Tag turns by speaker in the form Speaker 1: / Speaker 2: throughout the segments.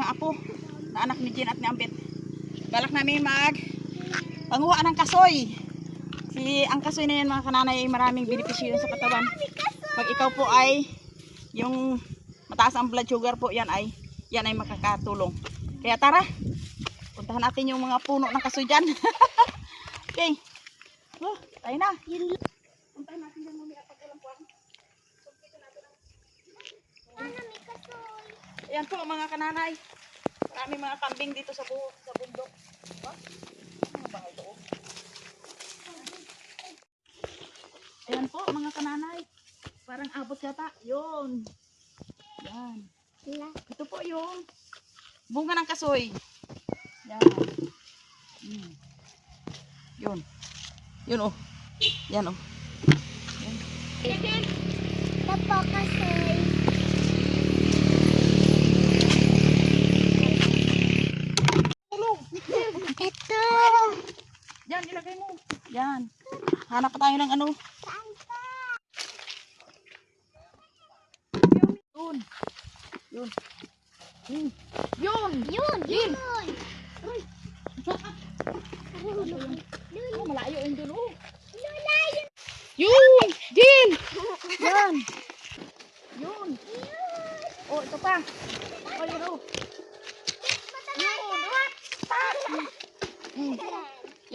Speaker 1: mga apo na anak ni Jen at ni Ambit. Balak namin panguha ng kasoy. Ang kasoy na yan mga kananay ay maraming benepisyo sa katawan. Pag ikaw po ay yung mataas ang blood sugar po, yan ay makakatulong. Kaya tara, puntahan natin yung mga puno ng kasoy dyan. Okay. Tayo na. Puntahan natin dyan mamaya pag walang puwan. Ayan po mga kananay. Maraming mga kambing dito sa bundok. Ano ba ito? Ayan po mga kananay. Parang abot yata. Yun. Yan. Ito po yung bunga ng kasoy. Yan. Yun. Yun oh. Yan oh. Yan.
Speaker 2: Ito po kasoy. Ito.
Speaker 1: Yan, ilagay mo. Yan. Hanap pa tayo ng ano.
Speaker 2: Saan pa?
Speaker 1: Yun. Yun. Yun.
Speaker 2: Yun. Yun.
Speaker 1: Oh, malayo yung dun oh.
Speaker 2: Lola, yun.
Speaker 1: Yun. Din. Yan. Yun. Oh, ito pa. Oh, yun oh.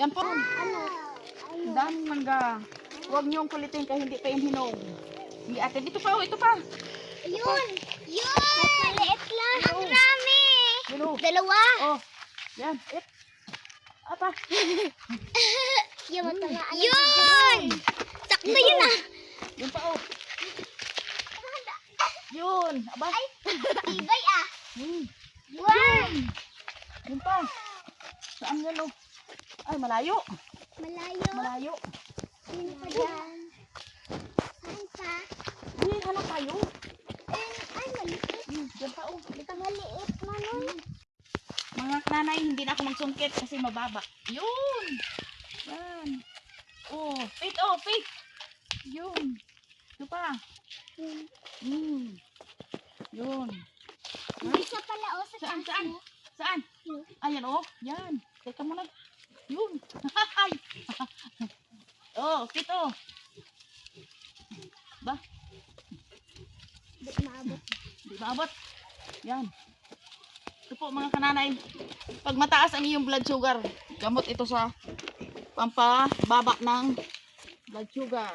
Speaker 1: Yan po.
Speaker 2: Ano?
Speaker 1: Daming mangga. Huwag niyong kulitin kahit hindi pa yung hinog. Hindi atin. Ito pa oh, ito pa.
Speaker 2: Yun. Yun. Maliit lang. Ang dami.
Speaker 1: Yun oh.
Speaker 2: Dalawa.
Speaker 1: Oh. Yan. Apa?
Speaker 2: Yun. Sakto yun ah.
Speaker 1: Yun pa oh. Yun. Aba.
Speaker 2: Ay, tibay ah.
Speaker 1: Yun. Yun pa. Saan yan oh? Ay, malayo.
Speaker 2: Malayo.
Speaker 1: Malayo.
Speaker 2: Sino pa dyan? Saan pa?
Speaker 1: Hindi, hanap tayo.
Speaker 2: Ay, maliit.
Speaker 1: Diyan pa oh.
Speaker 2: Ito maliit man.
Speaker 1: Mga kananay, hindi na ako magsungkit kasi mababa. Yun. Yan. Oh, fit oh, fit. Yun. Ito pa. Yun.
Speaker 2: Hindi siya pala o sa
Speaker 1: Saan,
Speaker 2: taas
Speaker 1: saan?
Speaker 2: mo.
Speaker 1: Saan? Ayan oh. Yan. Teka muna. Yun. Ay. Oh, fit oh. Ba?
Speaker 2: Di maabot.
Speaker 1: Di maabot. Yan. Ito po mga kananay. Pag mataas ang iyong blood sugar, gamot ito sa pampababa ng blood sugar.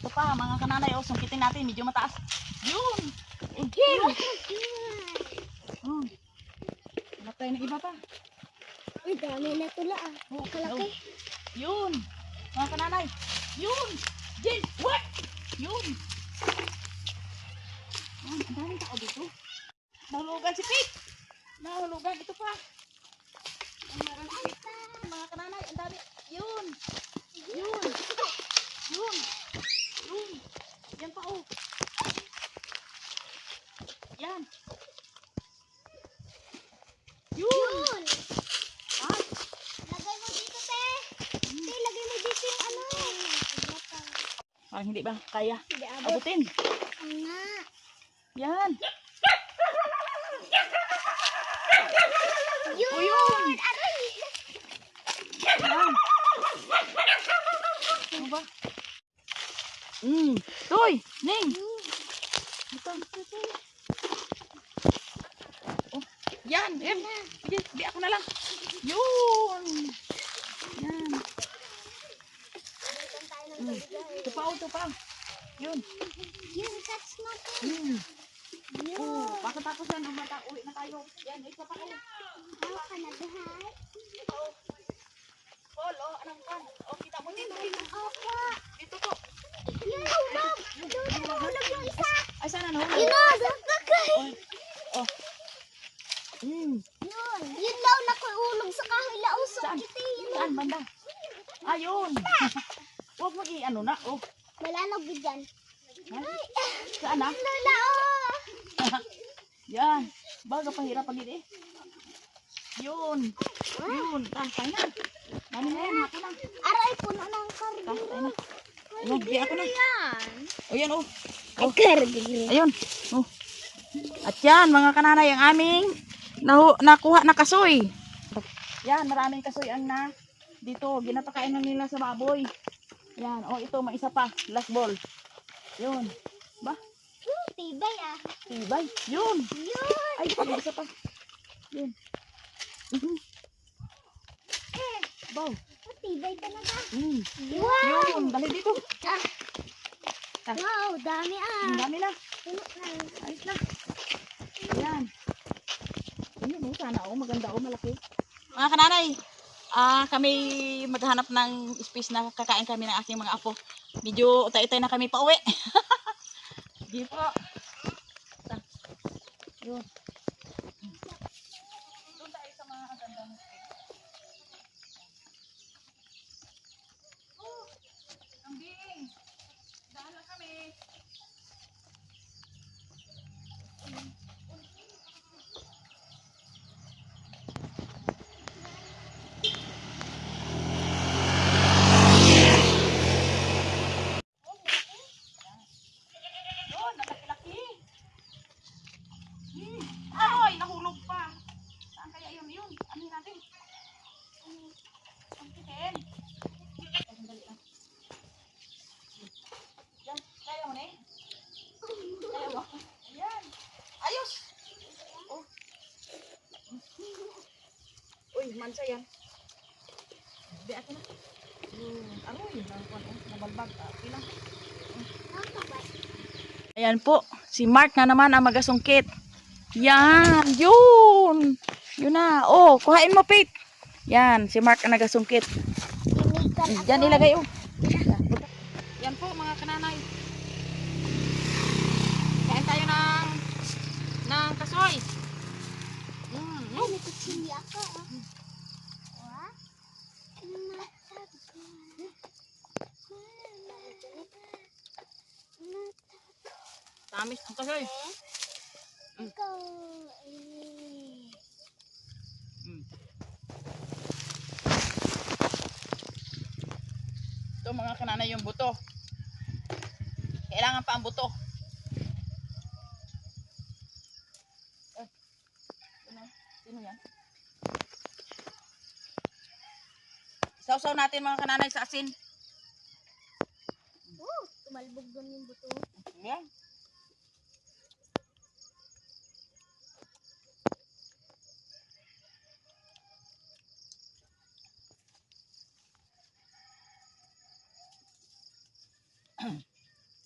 Speaker 1: Ito pa mga kananay. Oh, sungkitin natin. Medyo mataas. Yun. Again. Hanap tayo ng iba pa.
Speaker 2: Uy, dami na tula ah.
Speaker 1: Oh,
Speaker 2: Kalaki.
Speaker 1: Yun. Mga kananay. Yun. Jen. What? Yun. Ang daming tao dito. Nahulugan si Pete. Nahulugan. Ito pa. Ang meron si Pete. Mga kananay. Ang dami. Yun. Yun. Yun. Yun. Yan pa oh. Yan. Yun. Ah.
Speaker 2: Lagay mo dito, te. Te, lagay mo dito yung ano.
Speaker 1: Parang hindi ba kaya
Speaker 2: Hindi abot.
Speaker 1: abutin.
Speaker 2: Nga.
Speaker 1: Yan.
Speaker 2: Yun.
Speaker 1: O yun.
Speaker 2: Aray.
Speaker 1: Yan. Ano ba? Toy. Ning. Ito. Oh. Yan. Sige, di ako na lang. Yun. Yan. Ito pa, ito pa. Yun.
Speaker 2: Yun, catch mo to. Yun.
Speaker 1: Oh, baka tapos yan, uwi na tayo. Yan, isa pa kayo.
Speaker 2: Ako ka na dahay.
Speaker 1: Paul, oh, anong kan? Oh, kita mo dito.
Speaker 2: Opo.
Speaker 1: Dito po.
Speaker 2: Yun, hulog. Hulog yung isa.
Speaker 1: Ay, sana nahulog.
Speaker 2: Yun o, gagagay.
Speaker 1: Oh.
Speaker 2: Yun. Yun daw na ko ulog sa kahoy lausok.
Speaker 1: Saan?
Speaker 2: Kita yun.
Speaker 1: Saan, banda? Ayun. Huwag mo i-ano na. Oh.
Speaker 2: Malanog yun dyan.
Speaker 1: Saan na?
Speaker 2: Lola, oh.
Speaker 1: Yan. Baga pahirap pag hindi. Yun. Yun. Tayo na. Dami na yan. Hapon na.
Speaker 2: Aray, puno ng karga.
Speaker 1: Tayo na. Ayun, di ako na.
Speaker 2: Yan.
Speaker 1: O yan, oh.
Speaker 2: Ay, karga.
Speaker 1: Ayun. Oh. At yan, mga kananay, ang aming nakuha na kasoy. Yan, maraming kasoy ang na dito. Ginapakain na nila sa baboy. Yan, oh ito, may isa pa. Last ball. Yun. Ba?
Speaker 2: Tibay ah.
Speaker 1: Tibay. Yun.
Speaker 2: Yun.
Speaker 1: Ay, may isa pa. Yun. Baw.
Speaker 2: Tibay talaga.
Speaker 1: Wow. Yun, dali dito.
Speaker 2: Ah. Wow, dami ah.
Speaker 1: Ang dami na.
Speaker 2: Puno na.
Speaker 1: Ayos na. Ayan. Ayun, oh, sana oh, maganda oh, malaki. Mga kananay, kami maghanap ng space na kakain kami ng aking mga apo. Medyo utay-utay na kami pa uwi. Sige po. Yun. Doon tayo sa mga gandang space. Oh, kambing. Daan lang kami. Yun, nalaki-laki. Ay, nahulog pa. Saan kaya yun? Yun, ano natin? Ang titin. Ay, sandali lang. Yan, kaya mo na eh. Kaya mo. Ayan. Ayos. Oh. Uy, mansa yan. Di ako na. Aroy, nabalbag. Okay lang. Ayan po, si Mark na naman ang magasungkit. Yan, yun. Yun na. Oh, kuhain mo, Pete. Yan, si Mark ang nagasungkit. Diyan ilagay, oh. Yan po, mga kananay. Kain tayo ng kasoy.
Speaker 2: Ay, nagkutsili ako ah. Wah?
Speaker 1: Tamis ang kasoy.
Speaker 2: Ikaw
Speaker 1: Ito mga kananay yung buto. Kailangan pa ang buto. Sino yan? Sausaw natin mga kananay sa asin.
Speaker 2: tumalbog doon yung buto.
Speaker 1: Yan.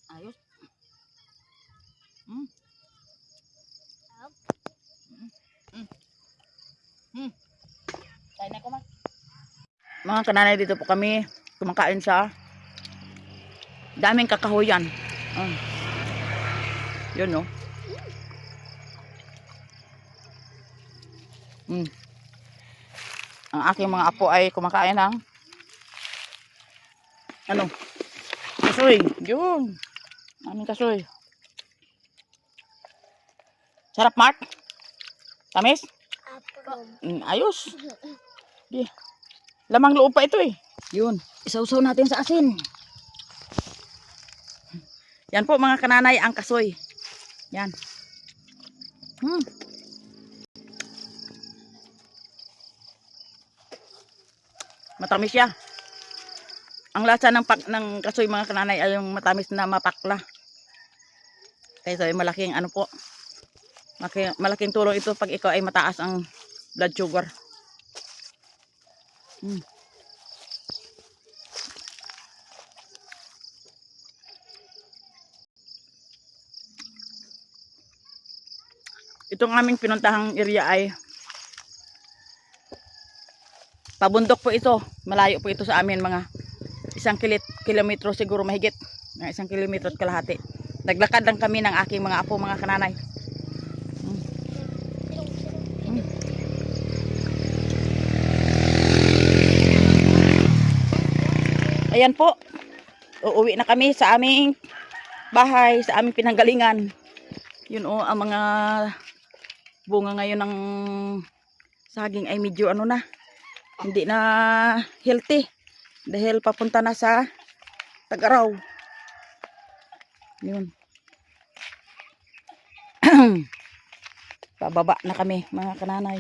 Speaker 1: Ayos. Kain na ko man. Mga kananay, dito po kami kumakain sa daming kakahuyan. Yun no. Ang aking mga apo ay kumakain ng kasoy. Yun. Aming kasoy. Sarap, Mark? Tamis? Ayos. Di. Lamang loob pa ito eh. Yun. Isawsaw natin sa asin. Yan po mga kananay ang kasoy. Yan. Matamis siya. Ang lasa ng kasoy mga kananay ay yung matamis na mapakla. Kaya malaking ano po. Malaking tulong ito pag ikaw ay mataas ang blood sugar. Itong aming pinuntahang area ay pabundok po ito. Malayo po ito sa amin, mga 1 kilometro siguro mahigit. Mga 1 kilometro at kalahati. Naglakad lang kami ng aking mga apo, mga kananay. Ayan po. Uuwi na kami sa aming bahay, sa aming pinanggalingan. Yun o, ang mga bunga ngayon ng saging ay medyo ano na, hindi na healthy. Dahil papunta na sa tag-araw. Yun. Pababa na kami mga kananay.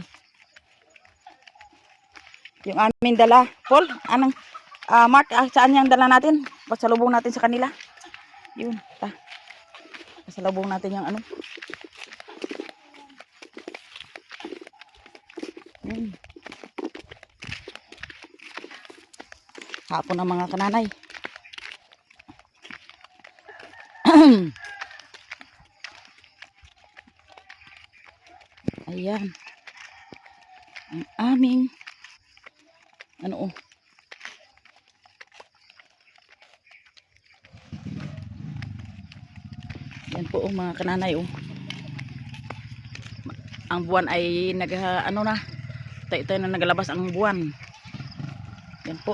Speaker 1: Yung aming dala. Paul, anong Mark, saan yung dala natin? Pasalubong natin sa kanila. Yun, ta. Pasalubong natin yung ano. Yun. Hapon ng mga kananay. Ayan. Ang aming ano yan po mga kananay ang buwan ay ano na tayo na nagalabas ang buwan. Yan po.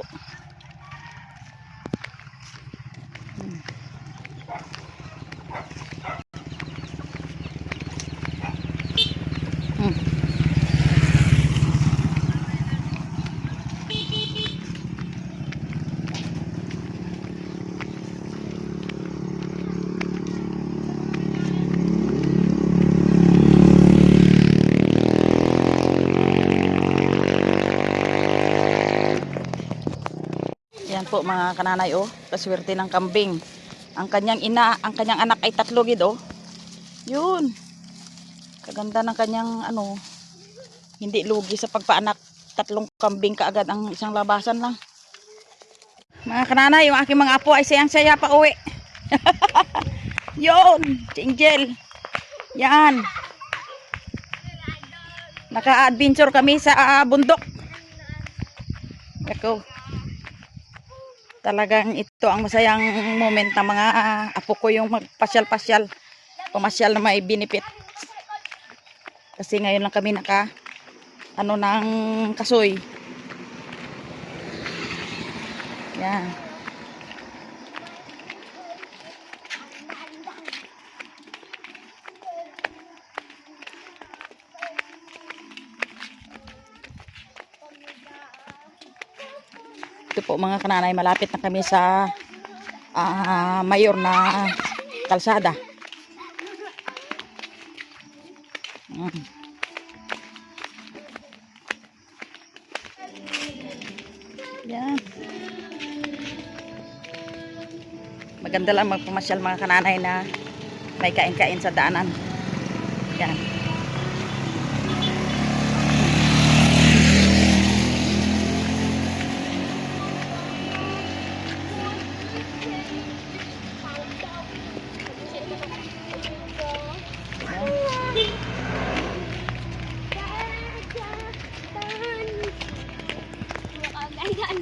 Speaker 1: Yan po mga kananay kaswerte ng kambing. Ang kanyang anak ay 3 gid Yun. Kaganda ng kanyang hindi lugi sa pagpaanak. 3 kambing kaagad ang isang labasan lang. Mga kananay, yung aking mga apo ay sayang-saya pa uwi. Yun, si Angel. Yan. Naka-adventure kami sa bundok. Ako. Talagang ito ang masayang moment ng mga apo ko, yung magpasyal-pasyal, pamasyal na may benefit. Kasi ngayon lang kami ng kasoy. Yan. Ito po mga kananay, malapit na kami sa mayor na kalsada. Yan. Maganda lang magpamasyal mga kananay na may kain-kain sa daanan. Yan.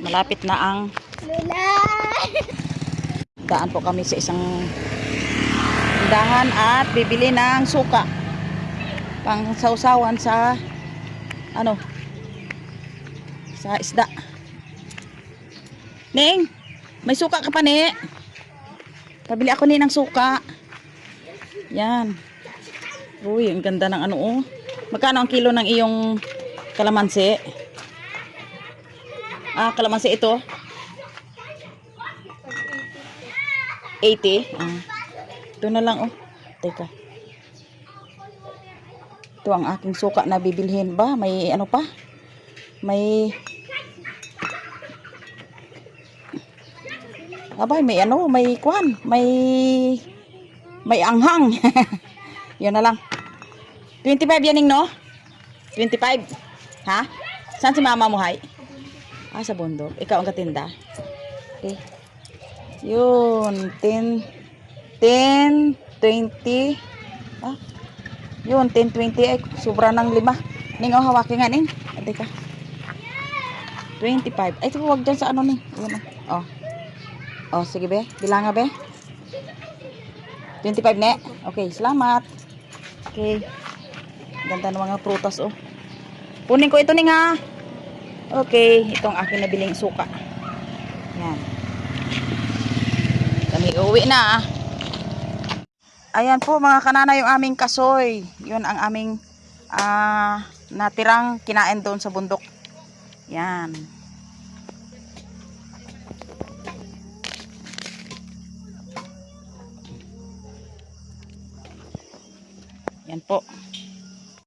Speaker 1: Malapit na ang daan po kami sa isang tindahan at bibili ng suka pang sausawan sa sa isda. Ning, may suka ka pa ni? Pabili ako ni ng suka. Yan. Uy, ang ganda ng Magkano ang kilo ng iyong kalamansi? Kalamansi ito. 80. Ito na lang Teka. Ito ang aking suka na bibilhin ba? May pa? May may kwan, may anghang. Yun na lang. 25 yaning no? 25. Ha? Saan si mama mo hay? Sa bundok. Ikaw ang katinda. Okay. Yun. 10, 20. Yun, 10, 20. Ay, sobra ng 5. Ning, hawaki nga ning. Ate ka. 25. Ay, huwag dyan sa ning. Yun sige be. Bilang nga be. 25 ne. Okay, salamat. Okay. Ganda ng mga prutas Kunin ko ito ning ha. Okay, itong akin nabiling suka. Yan. Kami uwi na Ayan po mga kanana yung aming kasoy. Yun ang aming natirang kinain doon sa bundok. Yan. Yan po.